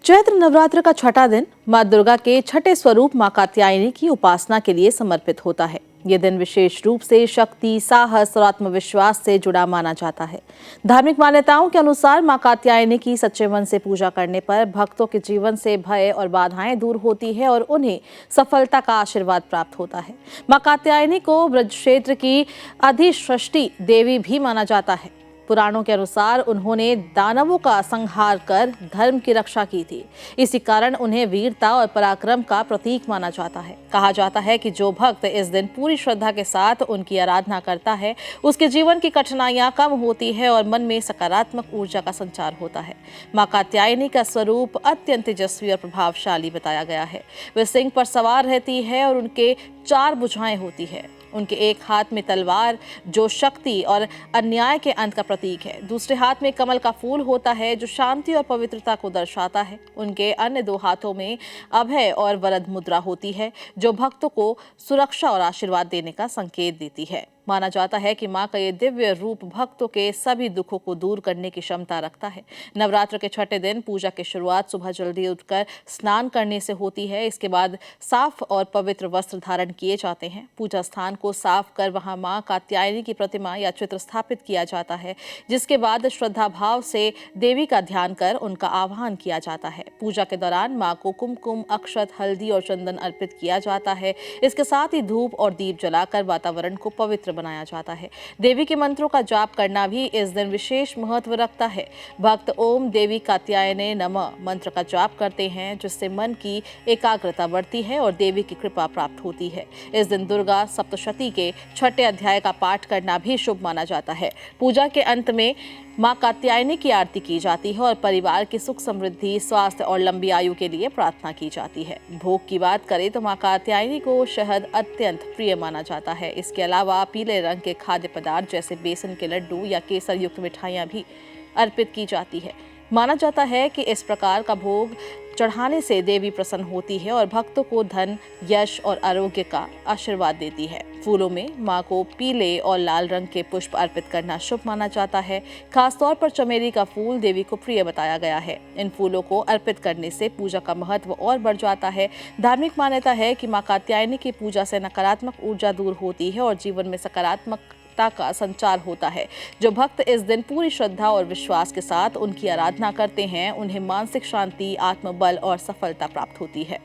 चैत्र नवरात्र का छठा दिन मां दुर्गा के छठे स्वरूप मां कात्यायनी की उपासना के लिए समर्पित होता है। ये दिन विशेष रूप से शक्ति, साहस और आत्मविश्वास से जुड़ा माना जाता है। धार्मिक मान्यताओं के अनुसार मां कात्यायनी की सच्चे मन से पूजा करने पर भक्तों के जीवन से भय और बाधाएं दूर होती है और उन्हें सफलता का आशीर्वाद प्राप्त होता है। मां कात्यायनी को ब्रज क्षेत्र की अधिसृष्टि देवी भी माना जाता है। पुराणों के अनुसार उन्होंने दानवों का संहार कर धर्म की रक्षा की थी। इसी कारण उन्हें वीरता और पराक्रम का प्रतीक माना जाता है। कहा जाता है कि जो भक्त इस दिन पूरी श्रद्धा के साथ उनकी आराधना करता है, उसके जीवन की कठिनाइयां कम होती है और मन में सकारात्मक ऊर्जा का संचार होता है। मां कात्यायनी का स्वरूप अत्यंत तेजस्वी और प्रभावशाली बताया गया है। वे सिंह पर सवार रहती है और उनके 4 भुजाएं होती है। उनके एक हाथ में तलवार, जो शक्ति और अन्याय के अंत का प्रतीक है। दूसरे हाथ में कमल का फूल होता है, जो शांति और पवित्रता को दर्शाता है। उनके अन्य 2 हाथों में अभय और वरद मुद्रा होती है, जो भक्तों को सुरक्षा और आशीर्वाद देने का संकेत देती है। माना जाता है कि मां का ये दिव्य रूप भक्तों के सभी दुखों को दूर करने की क्षमता रखता है। नवरात्र के छठे दिन पूजा की शुरुआत सुबह जल्दी उठकर स्नान करने से होती है। इसके बाद साफ और पवित्र वस्त्र धारण किए जाते हैं। पूजा स्थान को साफ कर वहां मां कात्यायनी की प्रतिमा या चित्र स्थापित किया जाता है, जिसके बाद श्रद्धा भाव से देवी का ध्यान कर उनका आह्वान किया जाता है। पूजा के दौरान मां को कुमकुम, अक्षत, हल्दी और चंदन अर्पित किया जाता है। इसके साथ ही धूप और दीप जलाकर वातावरण को पवित्र बनाया जाता है। देवी के मंत्रों का जाप करना भी इस दिन विशेष महत्व रखता है। भक्त ओम देवी कात्यायने नमः मंत्र का जाप करते हैं, जिससे मन की एकाग्रता बढ़ती है और देवी की कृपा प्राप्त होती है। इस दिन दुर्गा सप्तशती के छठे अध्याय का पाठ करना भी शुभ माना जाता है। पूजा के अंत में मां कात्यायनी की आरती की जाती है और परिवार की सुख समृद्धि, स्वास्थ्य और लंबी आयु के लिए प्रार्थना की जाती है। भोग की बात करें तो मां कात्यायनी को शहद अत्यंत प्रिय माना जाता है। इसके अलावा पीले रंग के खाद्य पदार्थ जैसे बेसन के लड्डू या केसर युक्त मिठाइयां भी अर्पित की जाती है। माना जाता है कि इस प्रकार का भोग चढ़ाने से देवी प्रसन्न होती है और भक्तों को धन, यश और आरोग्य का आशीर्वाद देती है। फूलों में मां को पीले और लाल रंग के पुष्प अर्पित करना शुभ माना जाता है। खासतौर पर चमेली का फूल देवी को प्रिय बताया गया है। इन फूलों को अर्पित करने से पूजा का महत्व और बढ़ जाता है। धार्मिक मान्यता है कि मां कात्यायनी की पूजा से नकारात्मक ऊर्जा दूर होती है और जीवन में सकारात्मक का संचार होता है। जो भक्त इस दिन पूरी श्रद्धा और विश्वास के साथ उनकी आराधना करते हैं, उन्हें मानसिक शांति, आत्मबल और सफलता प्राप्त होती है।